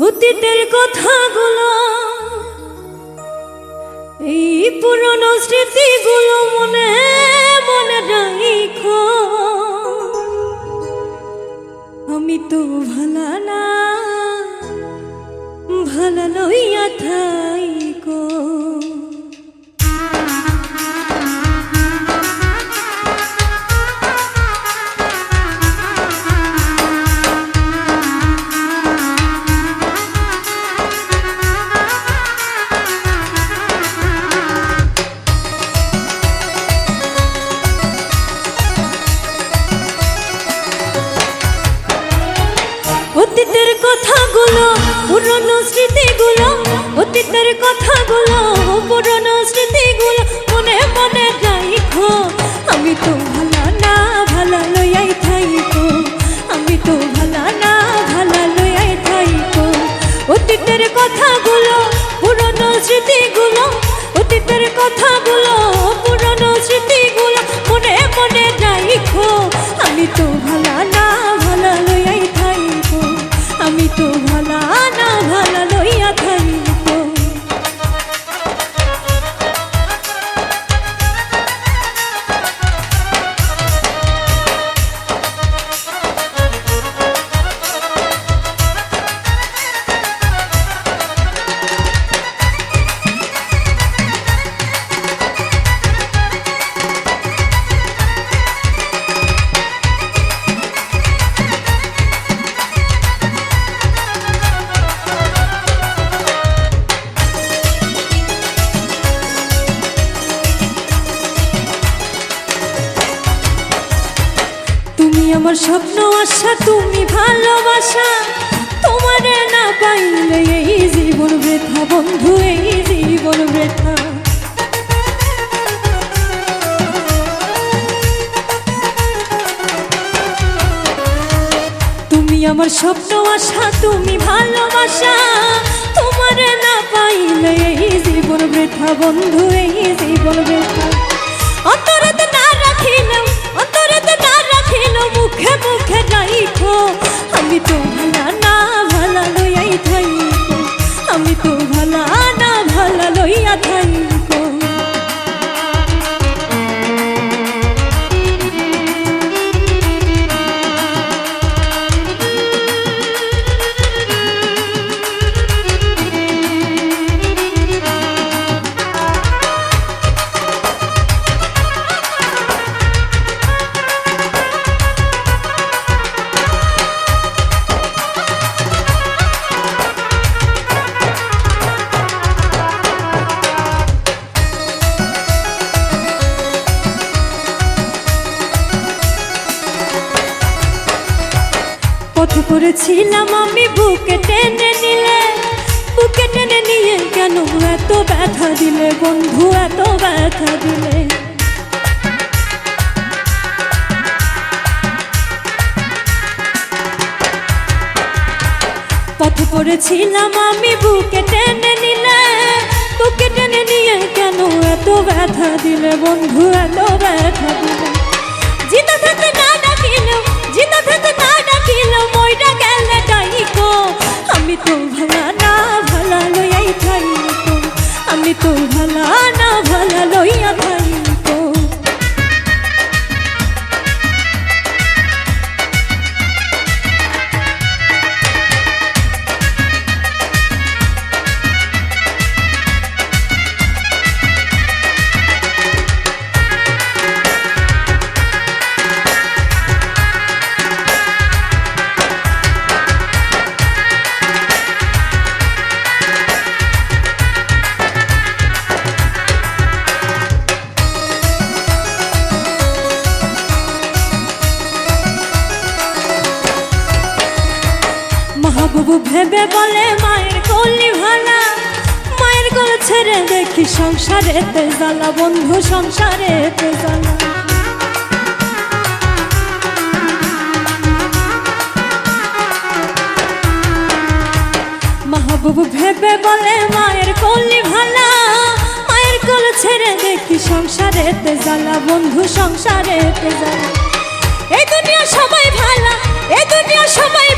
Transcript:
অতীতের কথাগুলো, এই পুরনো স্মৃতিগুলো মনে মনে রাখো। আমি তো ভালা না, ভালা লইয়া থাইকো। অতীতের কথাগুলো, পুরনো স্মৃতিগুলো, অতীতের কথাগুলো, পুরনো স্মৃতিগুলো মনে মনে রাখো। আমি তো ভালা না, ভালা লইয়াই থাইকো। আমি তো ভালা না, ভালা লইয়াই থাইকো। অতীতের কথাগুলো, পুরনো স্মৃতিগুলো, অতীতের কথাগুলো, পুরনো স্মৃতিগুলো মনে মনে রাখো। আমি তো ভালা না, ভালা লইয়াই থাইকো। আমি তো ভালা না, ভালা লইয়া থাইকো। তুমি আমার স্বপ্ন আশা, তুমি ভালোবাসা। তোমারে না পাইলে এই জীবন বৃথা বন্ধু, এই জীবন বৃথা। তুমি আমার স্বপ্ন আশা, তুমি ভালোবাসা। তোমারে না পাইলে এই জীবন বৃথা বন্ধু, এই জীবন বৃথা। অন্তরেতে না রাখিলেও, অন্তরেতে না রাখিলেও মুখে মুখে রাখো। আমি তো ভালা না, ভালা লইয়াই থাইকো। আমি তো ভালা না, ভালা লইয়া থাইকো। পথে পড়েছিলাম আমি, বুকে টেনে নিলে, বুকে টেনে নিয়ে কেন এত ব্যথা দিলে বন্ধু, এত ব্যথা দিলে। পথে পড়েছিলাম আমি, বুকে টেনে নিলে, বুকে টেনে নিয়ে কেন এত ব্যথা দিলে বন্ধু, এত ব্যথা দিলে। জিতা থাকতে না ডাকিলেও, জিতা থাকতে না ডাকিলেও মইরা গেলে ডাইকো। আমি তো ভালা না, ভালা লইয়াই থাইকো। আমি তো ভালা না, ভালা লইয়া থাইকো। মাহবুবু ভেবে বলে মায়ের কলি ভালা, মায়ের কোল ছেড়ে দেখি সংসারেতে জ্বালা বন্ধু, সংসারেতে জ্বালা। মাহবুবু ভেবে বলে মায়ের কলি ভালা, মায়ের কোল ছেড়ে দেখি সংসারেতে জ্বালা বন্ধু, সংসারেতে জ্বালা। এই দুনিয়া সবাই ভালা, এই দুনিয়া সবাই